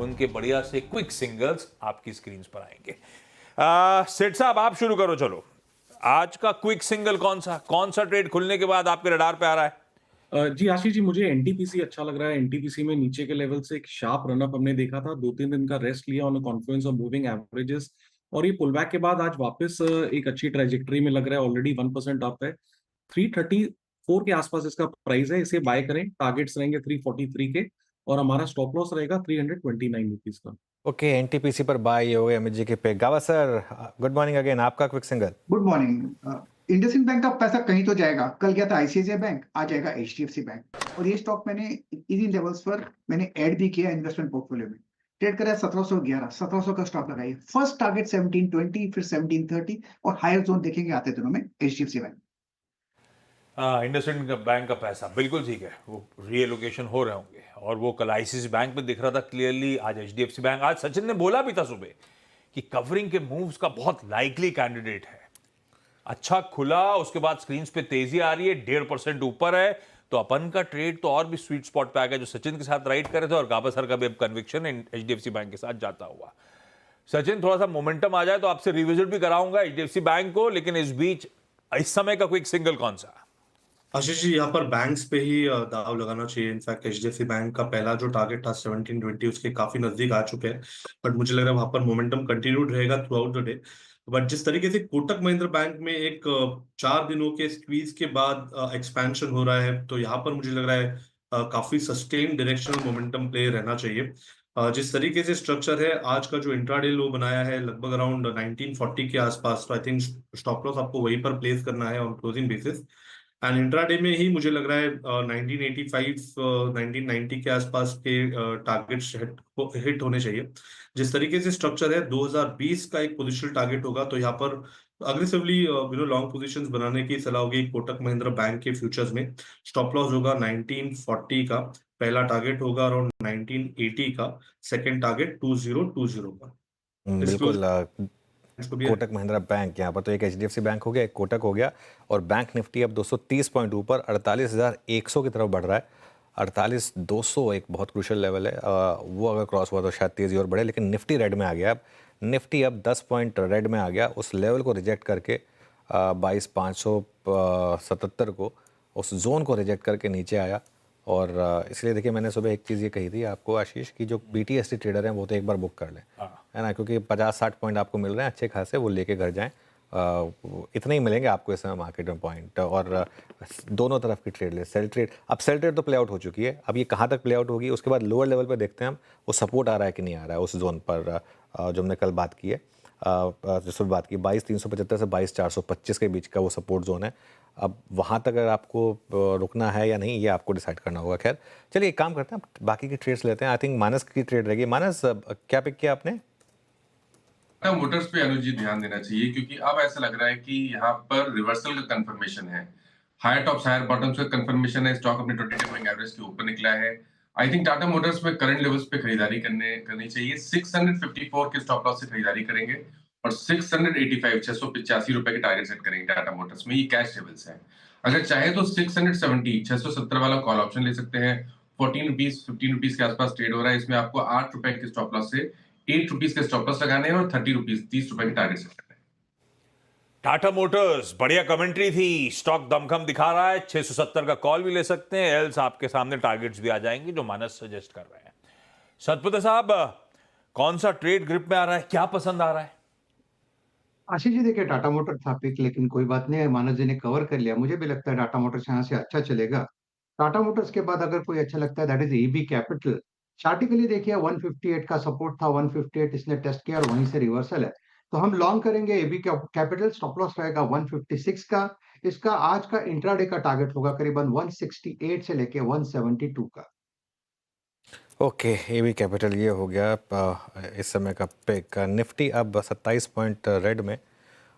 उनके बढ़िया से क्विक सिंगल्स आपकी स्क्रीन पर आएंगे। सेठ साहब आप शुरू करो। चलो आज का क्विक सिंगल कौन सा ट्रेड खुलने के बाद आपके रडार पे आ रहा है? जी आशीष जी, मुझे एनटीपीसी अच्छा लग रहा है। एनटीपीसी में नीचे के लेवल से एक शार्प रनअप हमने देखा था, 2-3 दिन का रेस्ट लिया on Confluence of moving averages, और ये पुल बैक के बाद आज वापस एक अच्छी ट्रेजेक्टरी में लग रहा है। ऑलरेडी 1% अप है। 334 के आसपास इसका प्राइस है, इसे बाय करें। टारगेट्स रहेंगे 343 के, और हमारा स्टॉप लॉस रहेगा 329 रुपीज का। ओके, एनटीपीसी पर बाय हो गए अमित जी के पे। गावा सर, गुड मॉर्निंग अगेन। आपका quick single. Good morning. IndusInd bank का पैसा कहीं तो जाएगा। कल गया था आईसीआईसीआई बैंक, आज जाएगा एचडीएफसी बैंक, और ये स्टॉक मैंने इन्हीं लेवल्स पर मैंने ऐड भी किया इन्वेस्टमेंट पोर्टफोलियो में। ट्रेड करा 1711, 1700 का स्टॉप लगाइए। फर्स्ट टारगेट 1720, फिर 1730, और हायर जोन देखेंगे आते दिनों में एचडीएफसी बैंक। इंडसइंड बैंक का पैसा बिल्कुल ठीक है, वो रीएलोकेशन हो रहे होंगे, और वो कल आईसीआईसीआई बैंक में दिख रहा था क्लियरली। आज एचडीएफसी बैंक, आज सचिन ने बोला भी था सुबह कि कवरिंग के मूव्स का बहुत लाइकली कैंडिडेट है। अच्छा खुला, उसके बाद स्क्रीन पे तेजी आ रही है, 1.5% ऊपर है, तो अपन का ट्रेड तो और भी स्वीट स्पॉट पे आ गया, जो सचिन के साथ राइड करे थे। और गाबा सर का भी अब कन्विक्शन एचडीएफसी बैंक के साथ जाता हुआ। सचिन थोड़ा सा मोमेंटम आ जाए तो आपसे रिविजिट भी कराऊंगा एचडीएफसी बैंक को, लेकिन इस बीच इस समय का क्विक सिंगल कौन सा? आशीष जी, यहाँ पर बैंक्स पे ही दाव लगाना चाहिए। इनफैक्ट एचडीएफसी बैंक का पहला जो टारगेट था 1720, उसके काफी नजदीक आ चुके हैं, बट मुझे लग रहा है वहां पर मोमेंटम कंटिन्यूड रहेगा through out the day. But जिस तरीके से कोटक महिंद्रा बैंक में एक 4 दिनों के स्क्वीज के बाद एक्सपेंशन हो रहा है, तो यहाँ पर मुझे लग रहा है काफी सस्टेन डायरेक्शनल मोमेंटम प्ले रहना चाहिए। जिस तरीके से स्ट्रक्चर है, आज का जो इंट्राडे लो बनाया है लगभग अराउंड 1940 के आसपास, तो आई थिंक स्टॉप लॉस आपको वहीं पर प्लेस करना है on closing basis. And intraday में ही मुझे लग रहा है 1985 1990 के आसपास के टारगेट्स हिट होने चाहिए। जिस तरीके से स्ट्रक्चर है, 2020 का एक पोजिशनल टारगेट होगा, तो यहाँ पर अग्रेसिवली लॉन्ग पोजीशंस बनाने की सलाह होगी कोटक महिंद्रा बैंक के फ्यूचर्स में। स्टॉप लॉस होगा 1940 का, पहला टारगेट होगा अराउंड 1980 का, सेकेंड टारगेट 2020 का। बिल्कुल। कोटक महिंद्रा बैंक, यहाँ पर तो एक एचडीएफसी बैंक हो गया, एक कोटक हो गया, और बैंक निफ्टी अब 230 पॉइंट ऊपर 48,100 की तरफ बढ़ रहा है। 48,200 एक बहुत क्रूशल लेवल है, वो अगर क्रॉस हुआ तो शायद तेजी और बढ़े, लेकिन निफ्टी रेड में आ गया। अब निफ्टी अब 10 पॉइंट रेड में आ गया, उस लेवल को रिजेक्ट करके 22,577 को, उस जोन को रिजेक्ट करके नीचे आया। और इसलिए देखिए, मैंने सुबह एक चीज़ ये कही थी आपको आशीष की, जो बीटीएसटी ट्रेडर हैं वो तो एक बार बुक कर लें, है ना, क्योंकि 50-60 पॉइंट आपको मिल रहे हैं अच्छे खासे, वो लेके घर जाएं। इतने ही मिलेंगे आपको इस समय मार्केट में पॉइंट, और दोनों तरफ की ट्रेड ले। सेल ट्रेड, अब सेल ट्रेड तो प्ले आउट हो चुकी है, अब ये कहाँ तक प्ले आउट होगी, उसके बाद लोअर लेवल पर देखते हैं हम वो सपोर्ट आ रहा है कि नहीं आ रहा है उस जोन पर, जो हमने कल बात की है, जिस बात की 22,375 से 22,425 के बीच का वो सपोर्ट जोन है। अब वहाँ तक अगर आपको रुकना है या नहीं, ये आपको डिसाइड करना होगा। खैर चलिए, एक काम करते हैं, बाकी की ट्रेड्स लेते हैं। आई थिंक मानस की ट्रेड रहेगी। मानस, क्या पिक किया आपने? टाटा मोटर्स पे अनुज जी ध्यान देना चाहिए, क्योंकि अब ऐसा लग रहा है कि यहाँ पर रिवर्सल का कंफर्मेशन है। हायर टॉप्स हायर बॉटम्स का कंफर्मेशन है। स्टॉक अपने 20 डे मूविंग एवरेज के ऊपर निकला है। आई थिंक टाटा मोटर्स में करंट लेवल्स पे खरीदारी करनी चाहिए। 654 के स्टॉप लॉस से खरीदारी करेंगे, और 685 685 रुपए के टारगेट सेट करेंगे टाटा मोटर्स में। ये कैश लेवल्स है। अगर चाहे तो 670 वाला कॉल ऑप्शन ले सकते हैं। 14 रुपीज 15 रुपीज के आसपास ट्रेड हो रहा है। इसमें आपको 8 रुपए के स्टॉप लॉस से 8 रुपीज के स्टॉप लॉस लगाने हैं, और 30 रुपीज 30 रुपए के टारगेट सेट करने हैं। टाटा मोटर्स, बढ़िया कमेंट्री थी। स्टॉक दमखम दिखा रहा है। 670 का कॉल भी ले सकते हैं, एल्स आपके सामने टारगेट्स भी आ जाएंगे जो मानस सजेस्ट कर रहे हैं। सतपति साहब, कौन सा ट्रेड ग्रिप में आ रहा है, क्या पसंद आ रहा है? आशीष जी, देखिए टाटा मोटर था पिक, लेकिन कोई बात नहीं है, मानस जी ने कवर कर लिया। मुझे भी लगता है टाटा मोटर्स यहाँ से अच्छा चलेगा। टाटा मोटर्स के बाद अगर कोई अच्छा लगता है, दैट इज एबी कैपिटल। चार्टिकली देखिए 158 का सपोर्ट था, 158 इसने टेस्ट किया और वहीं से रिवर्सल है, तो हम लॉन्ग करेंगे एबी कैपिटल। स्टॉप लॉस रहेगा 156 का। इसका आज का इंट्राडे का टारगेट होगा करीबन 168 से लेके 172 का। ओके, एबी कैपिटल ये हो गया इस समय का पिक। निफ्टी अब 27 पॉइंट रेड में,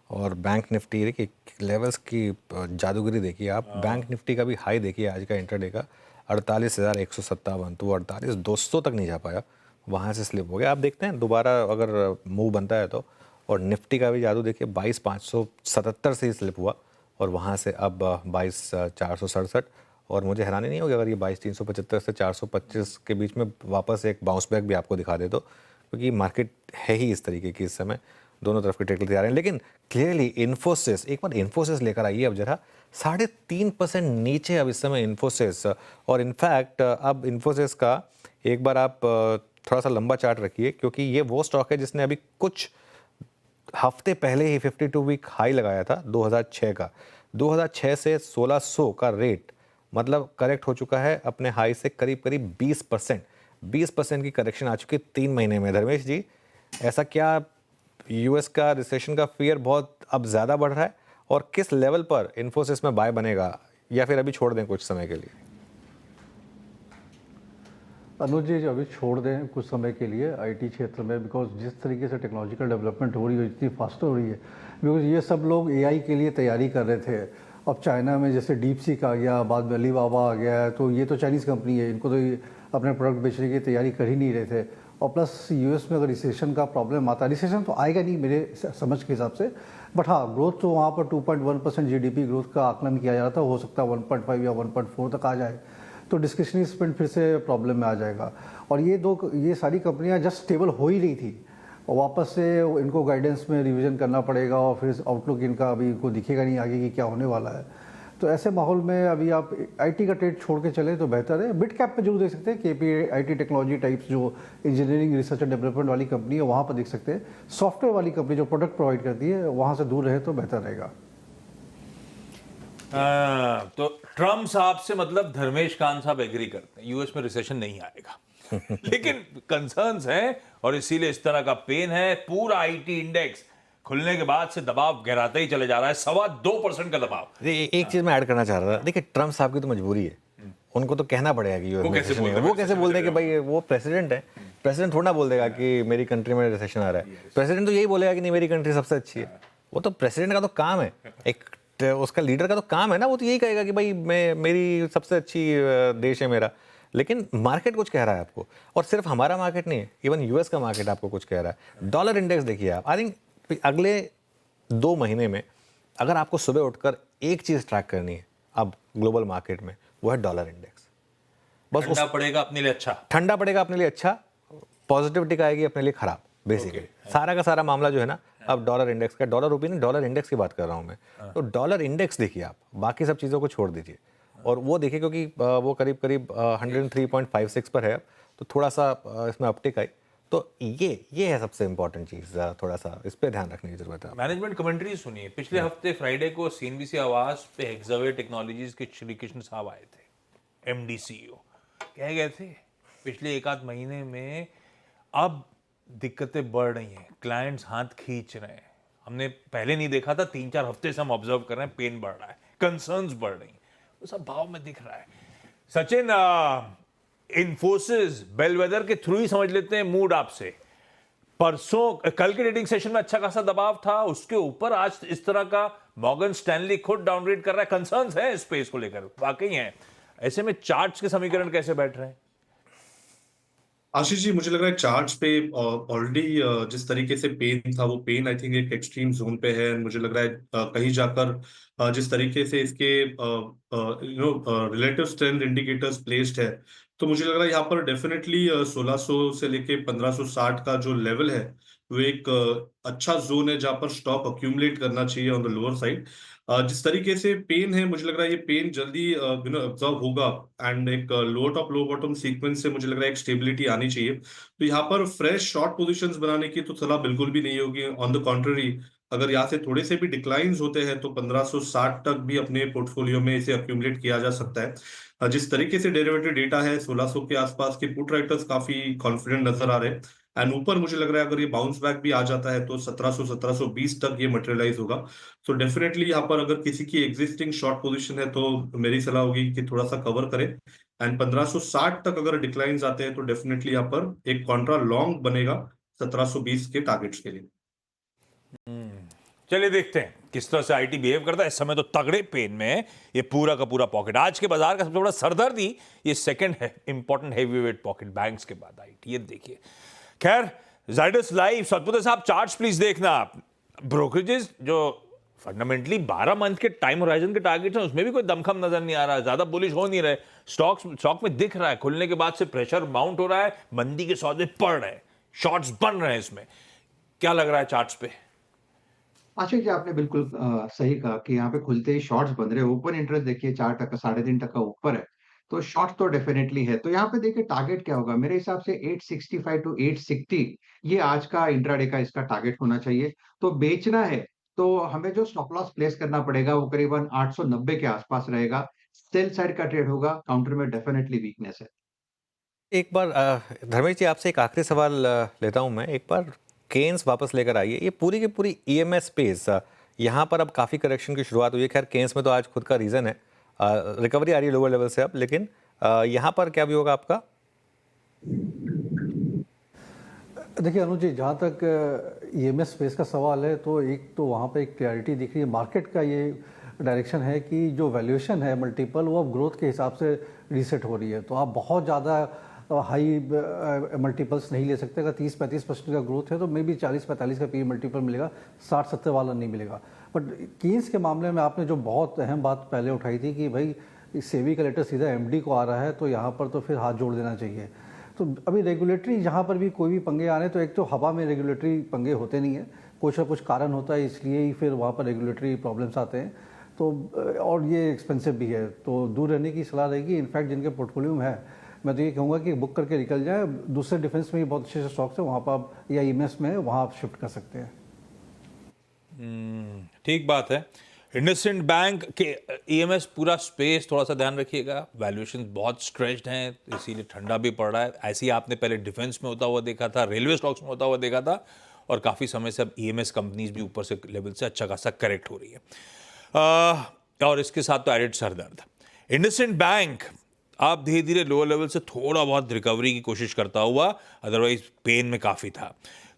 और बैंक निफ्टी देखिए लेवल्स की जादूगरी देखिए आप। बैंक निफ्टी का भी हाई देखिए आज का इंटरडे का 48,157, तो 48,200 तक नहीं जा पाया, वहाँ से स्लिप हो गया। आप देखते हैं दोबारा अगर मूव बनता है तो। और निफ्टी का भी जादू देखिए 22,577 से ही स्लिप हुआ, और वहाँ से अब 22,467, और मुझे हैरानी नहीं होगी अगर ये 22,375 से 425 के बीच में वापस एक बाउंस बैक भी आपको दिखा दे, तो क्योंकि मार्केट है ही इस तरीके की इस समय, दोनों तरफ के ट्रेड तैयार हैं। लेकिन क्लियरली इन्फोसिस, एक बार इन्फोसिस लेकर आइए अब जरा, 3.5% नीचे अब इस समय इन्फोसिस। और इनफैक्ट अब इन्फोसिस का एक बार आप थोड़ा सा लंबा चार्ट रखिए, क्योंकि ये वो स्टॉक है जिसने अभी कुछ हफ्ते पहले ही 52 वीक हाई लगाया था 2006 का। 2006 से 1600 का रेट मतलब करेक्ट हो चुका है अपने हाई से करीब करीब 20% की करेक्शन आ चुकी है 3 महीने में। धर्मेश जी, ऐसा क्या यूएस का रिसेशन का फियर बहुत अब ज़्यादा बढ़ रहा है, और किस लेवल पर इन्फोसिस में बाय बनेगा, या फिर अभी छोड़ दें कुछ समय के लिए? अनुज जी, अभी छोड़ दें कुछ समय के लिए आईटी क्षेत्र में, बिकॉज जिस तरीके से टेक्नोलॉजिकल डेवलपमेंट हो रही है, इतनी फास्ट हो रही है, बिकॉज ये सब लोग एआई के लिए तैयारी कर रहे थे। अब चाइना में जैसे डीप सीक आ गया, बाद में अलीबाबा आ गया, तो ये तो चाइनीज़ कंपनी है, इनको तो ये अपने प्रोडक्ट बेचने की तैयारी कर ही नहीं रहे थे। और प्लस यूएस में अगर रिसेशन का प्रॉब्लम आता है, रिसेशन तो आएगा नहीं मेरे समझ के हिसाब से, बट हाँ ग्रोथ तो वहाँ पर 2.1% जीडीपी ग्रोथ का आकलन किया जा रहा था, हो सकता है 1.5 या 1.4 तक आ जाए, तो डिस्क्रिशनरी स्पेंड फिर से प्रॉब्लम में आ जाएगा। और ये सारी कंपनियां जस्ट स्टेबल हो ही रही थी, और वापस से इनको गाइडेंस में रिवीजन करना पड़ेगा, और फिर आउटलुक इनका अभी इनको दिखेगा नहीं आगे कि क्या होने वाला है। तो ऐसे माहौल में अभी आप आईटी का ट्रेड छोड़ के चले तो बेहतर है। मिड कैप पे जरूर देख सकते हैं, केपी आईटी टेक्नोलॉजी टाइप्स जो इंजीनियरिंग रिसर्च एंड डेवलपमेंट वाली कंपनी है वहाँ पर देख सकते हैं। सॉफ्टवेयर वाली कंपनी जो प्रोडक्ट प्रोवाइड करती है वहाँ से दूर रहे तो बेहतर रहेगा। तो ट्रम्प साहब से मतलब धर्मेश कान साहब एग्री करते हैं, यूएस में रिसेशन नहीं आएगा लेकिन कंसर्न्स हैं, और इसीलिए इस तरह का पेन है। पूरा आईटी इंडेक्स खुलने के बाद से दबाव गहराता ही चले जा रहा है, 2.25% का दबाव। एक चीज मैं ऐड करना चाह रहा था, देखिए ट्रम्प साहब की तो मजबूरी है, उनको तो कहना पड़ेगा कि वो कैसे बोलते हैं कि भाई वो प्रेसिडेंट है, प्रेसिडेंट थोड़ा ना बोल देगा कि मेरी कंट्री में रिसेशन आ रहा है। प्रेसिडेंट तो यही बोलेगा कि नहीं मेरी कंट्री सबसे अच्छी है। वो तो प्रेसिडेंट का तो काम है, एक उसका लीडर का तो काम है ना, वो तो यही कहेगा कि भाई मेरी सबसे अच्छी देश है मेरा। लेकिन मार्केट कुछ कह रहा है आपको, और सिर्फ हमारा मार्केट नहीं है, इवन यूएस का मार्केट आपको कुछ कह रहा है। डॉलर इंडेक्स देखिए आप, आई थिंक अगले 2 महीने में अगर आपको सुबह उठकर एक चीज ट्रैक करनी है अब ग्लोबल मार्केट में, वो है डॉलर इंडेक्स। बस ठंडा पड़ेगा अपने लिए अच्छा, ठंडा पड़ेगा अपने लिए अच्छा, पॉजिटिविटी आएगी अपने लिए खराब। बेसिकली सारा का सारा मामला जो है ना अब डॉलर इंडेक्स का, डॉलर रुपये नहीं डॉलर इंडेक्स की बात कर रहा हूँ मैं। तो डॉलर इंडेक्स देखिए आप, बाकी सब चीज़ों को छोड़ दीजिए और वो देखिए, क्योंकि वो करीब करीब 103.56 पर है, तो थोड़ा सा इसमें अपटिक आई। तो ये है सबसे इंपॉर्टेंट चीज़, थोड़ा सा इस पे ध्यान रखने की जरूरत है। मैनेजमेंट कमेंट्री सुनिए। पिछले हफ्ते फ्राइडे को सीएनबीसी आवाज पे हेक्सावे टेक्नोलॉजीज के श्री कृष्ण साहब आए थे, एमडी सीईओ। कह गए थे पिछले 1 आध महीने में अब दिक्कतें बढ़ रही हैं, क्लाइंट्स हाथ खींच रहे हैं। हमने पहले नहीं देखा था, 3-4 हफ्ते से हम ऑब्जर्व कर रहे हैं, पेन बढ़ रहा है, कंसर्न्स बढ़ रही हैं, तो सब भाव में दिख रहा है। सचिन, इन्फोसिस बेलवेदर के थ्रू ही समझ लेते हैं मूड आपसे। परसों कल के ट्रेडिंग सेशन में अच्छा खासा दबाव था, उसके ऊपर आज इस तरह का मॉर्गन स्टैनली खुद डाउनग्रेड कर रहा है। कंसर्न्स हैं स्पेस को लेकर, वाकई हैं। ऐसे में चार्ट्स के समीकरण कैसे बैठ रहे हैं? आशीष जी, मुझे लग रहा है चार्ट्स पे ऑलरेडी जिस तरीके से पेन था, वो पेन आई थिंक एक एक्सट्रीम जोन पे है। मुझे लग रहा है कहीं जाकर जिस तरीके से इसके रिलेटिव स्ट्रेंथ इंडिकेटर्स प्लेस्ड है, तो मुझे लग रहा है यहाँ पर डेफिनेटली 1600 से लेके 1560 का जो लेवल है वो एक अच्छा जोन है जहां पर स्टॉक अक्यूमुलेट करना चाहिए ऑन द लोअर साइड। जिस तरीके से पेन है, मुझे लग रहा है ये पेन जल्दी ऑब्जर्व होगा, एंड एक लो टॉप लो बॉटम सीक्वेंस से मुझे लग रहा है एक स्टेबिलिटी आनी चाहिए। तो यहाँ पर फ्रेश शॉर्ट पोजीशंस बनाने की तो सलाह बिल्कुल भी नहीं होगी। ऑन द कॉन्ट्ररी, अगर यहाँ से थोड़े से भी डिक्लाइंस होते हैं तो 1560 तक भी अपने पोर्टफोलियो में इसे अक्यूमुलेट किया जा सकता है। जिस तरीके से डेरिवेटिव डेटा है, 1600 के आसपास के पुट राइटर्स काफी कॉन्फिडेंट नजर आ रहे हैं, एंड ऊपर मुझे लग रहा है अगर ये बाउंस बैक भी आ जाता है तो 1700-1720 तक ये मटेरियलाइज होगा। तो डेफिनेटली यहाँ पर अगर किसी की एग्जिस्टिंग शॉर्ट पोजीशन है तो मेरी सलाह होगी कि थोड़ा सा कवर करें, एंड 1560 तक अगर डिक्लाइंस आते हैं तो डेफिनेटली यहाँ पर एक कॉन्ट्रा लॉन्ग बनेगा 1720 के टारगेट्स के लिए। चलिए देखते हैं किस तरह से आईटी बिहेव करता है। इस समय तो तगड़े पेन में है ये पूरा का पूरा पॉकेट। आज के बाजार का सबसे बड़ा सरदर्दी ये सेकंड है इंपॉर्टेंट हेवीवेट पॉकेट, बैंक्स के बाद आईटी। ये देखिए, खैर जाइडस लाइफ, सतपुते साहब चार्ट्स प्लीज देखना। ब्रोकरेजेस जो फंडामेंटली 12 मंथ के टाइम होराइजन के टारगेट हैं, उसमें भी कोई दमखम नजर नहीं आ रहा, ज्यादा बुलिश हो नहीं रहे। स्टॉक में दिख रहा है खुलने के बाद से प्रेशर माउंट हो रहा है, मंदी के सौदे पड़ रहे हैं, शॉर्ट्स बन रहे हैं। इसमें क्या लग रहा है चार्ट्स पे? आशीष जी, आपने बिल्कुल सही कहा कि यहाँ पे खुलते ही शॉर्ट्स बन रहे हैं। ओपन इंटरेस्ट देखिए 4%, 3.5% ऊपर है, तो शॉर्ट्स तो डेफिनेटली है। तो यहाँ पे देखिए टारगेट क्या होगा, मेरे हिसाब से 865 टू 860 ये आज का इंट्राडे का इसका टारगेट होना चाहिए। तो बेचना है तो हमें जो स्टॉप लॉस प्लेस करना पड़ेगा वो करीबन 890 के आसपास रहेगा। सेल साइड का ट्रेड होगा, काउंटर में डेफिनेटली वीकनेस है। एक बार धर्मेश जी आपसे एक आखिरी सवाल लेता हूं मैं। एक बार केन्स वापस लेकर आइए। ये पूरी की पूरी ईएमएस स्पेस यहाँ पर अब काफ़ी करेक्शन की शुरुआत हुई है। खैर केन्स में तो आज खुद का रीज़न है, रिकवरी आ रही है लोअर लेवल से अब, लेकिन यहाँ पर क्या भी होगा आपका? देखिए अनुज जी, जहाँ तक ईएमएस स्पेस का सवाल है तो एक तो वहाँ पे एक क्लैरिटी दिख रही है। मार्केट का ये डायरेक्शन है कि जो वैल्यूएशन है मल्टीपल वो अब ग्रोथ के हिसाब से रीसेट हो रही है। तो आप बहुत ज़्यादा हाई मल्टीपल्स नहीं ले सकते। अगर 30-35% का ग्रोथ है तो मे बी 40-45 का पी मल्टीपल मिलेगा, 60-70 वाला नहीं मिलेगा। बट केन्स के मामले में आपने जो बहुत अहम बात पहले उठाई थी कि भाई सेबी का लेटर सीधा एमडी को आ रहा है, तो यहाँ पर तो फिर हाथ जोड़ देना चाहिए। तो अभी रेगुलेटरी जहाँ पर भी कोई भी पंगे आ रहे हैं तो एक तो हवा में रेगुलेटरी पंगे होते नहीं है, कुछ ना कुछ कारण होता है, इसलिए ही फिर वहाँ पर रेगुलेटरी प्रॉब्लम्स आते हैं। तो और ये एक्सपेंसिव भी है, तो दूर रहने की सलाह रहेगी। इनफैक्ट जिनके पोर्टफोलियो में है, मैं तो ये कहूँगा कि बुक करके निकल जाए। दूसरे डिफेंस में भी बहुत अच्छे स्टॉक्स है वहाँ पर आप, या ईएमएस में वहाँ आप शिफ्ट कर सकते हैं। ठीक बात है। इंडसइंड बैंक के ईएमएस पूरा स्पेस थोड़ा सा ध्यान रखिएगा, वैल्यूएशन बहुत स्ट्रेच्ड हैं, इसीलिए ठंडा भी पड़ रहा है। ऐसे ही आपने पहले डिफेंस में होता हुआ देखा था, रेलवे स्टॉक्स में होता हुआ देखा था, और काफ़ी समय से अब ईएमएस कंपनीज भी ऊपर से लेवल से अच्छा खासा करेक्ट हो रही है। और इसके साथ तो एडेड सरदर्द। इंडसइंड बैंक आप धीरे धीरे लोअर लेवल से थोड़ा बहुत रिकवरी की कोशिश करता हुआ, अदरवाइज पेन में काफ़ी था।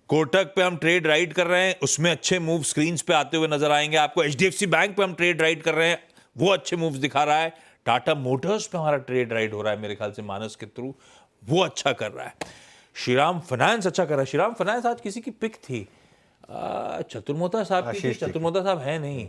कोटक पे हम ट्रेड राइट कर रहे हैं, उसमें अच्छे मूव स्क्रीन्स पे आते हुए नजर आएंगे आपको। एचडीएफसी बैंक पे हम ट्रेड राइट कर रहे हैं, वो अच्छे मूव्स दिखा रहा है। टाटा मोटर्स पे हमारा ट्रेड राइट हो रहा है मेरे ख्याल से मानस के थ्रू, वो अच्छा कर रहा है। श्रीराम फाइनेंस अच्छा कर रहा है। श्रीराम फाइनेंस आज किसी की पिक थी, चतुर्मोता साहब की थी। चतुर्मोता साहब है नहीं,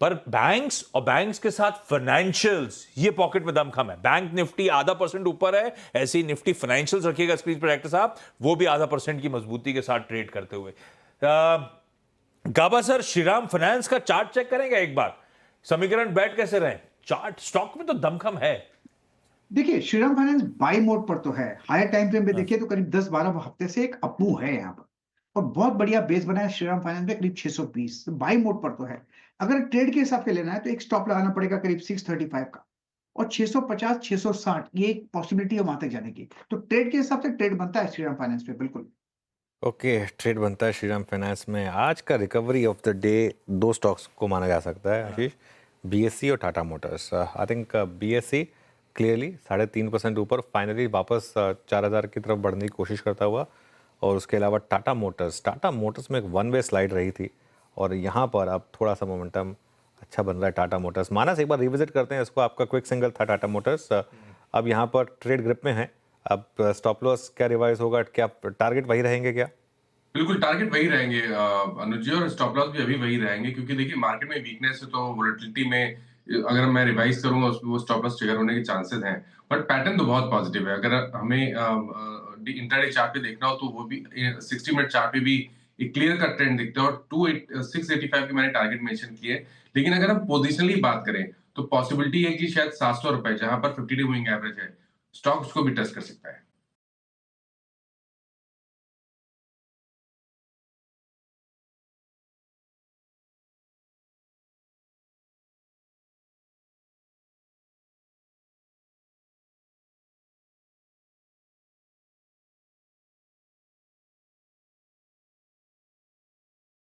पर बैंक्स और बैंक्स के साथ फाइनेंशियल्स, ये पॉकेट में दमखम है। बैंक निफ्टी 0.5% ऊपर है, ऐसी निफ्टी फाइनेंशियल्स रखिएगा स्क्रीन पर डायरेक्टर साहब, वो भी 0.5% की मजबूती के साथ ट्रेड करते हुए। गाबा सर, श्रीराम फाइनेंस का चार्ट चेक करेंगे एक बार, समीकरण बैठ कैसे रहे? चार्ट स्टॉक में तो दमखम है। देखिए श्रीराम फाइनेंस बाई मोड पर तो है। हायर टाइम फ्रेम पे देखिए तो करीब 10-12 हफ्ते से एक अपमू है यहाँ पर, और बहुत बढ़िया बेस बना है श्रीराम फाइनेंस में, करीब 620 बाई मोड पर तो है। अगर ट्रेड के हिसाब से लेना है तो एक स्टॉप लगाना पड़ेगा करीब 635 का, और 650 660 ये एक पॉसिबिलिटी है वहां तक जाने की। तो ट्रेड के हिसाब से ट्रेड बनता है श्रीराम फाइनेंस पे, बिल्कुल। ओके, ट्रेड बनता है श्रीराम फाइनेंस में। आज का रिकवरी ऑफ द डे दो स्टॉक्स को माना जा सकता है आशीष, बीएससी और Tata Motors. I think BSc clearly 3.5% ऊपर फाइनली वापस 4000 की तरफ बढ़ने की कोशिश करता हुआ, और उसके अलावा टाटा मोटर्स में एक वन वे स्लाइड रही थी, और यहाँ पर अब थोड़ा सा मोमेंटम अच्छा बन रहा है टाटा मोटर्स। मानस एक बार रिविजिट करते हैं इसको, आपका क्विक सिंगल था टाटा मोटर्स, अब यहाँ पर ट्रेड ग्रिप में है। अब स्टॉप लॉस क्या रिवाइज होगा, क्या टारगेट वही रहेंगे क्या? बिल्कुल टारगेट वही रहेंगे अनुज जी, और स्टॉप लॉस भी अभी वही रहेंगे, क्योंकि देखिए मार्केट में वीकनेस है, तो वोलेटिलिटी में अगर मैं रिवाइज करूंगा उसमें वो स्टॉप लॉस ट्रिगर होने के चांसेस हैं। बट पैटर्न तो बहुत पॉजिटिव है। अगर हमें इंट्राडे चार्ट पे देखना हो तो वो भी 60 मिनट चार्ट पे भी एक क्लियर कट ट्रेंड दिखता है, और 685 की मैंने टारगेट मेंशन किए। लेकिन अगर हम पोजिशनली बात करें तो पॉसिबिलिटी है कि शायद 700 रुपए, जहां पर 50 डे मूविंग एवरेज है, स्टॉक्स को भी टच कर सकता है।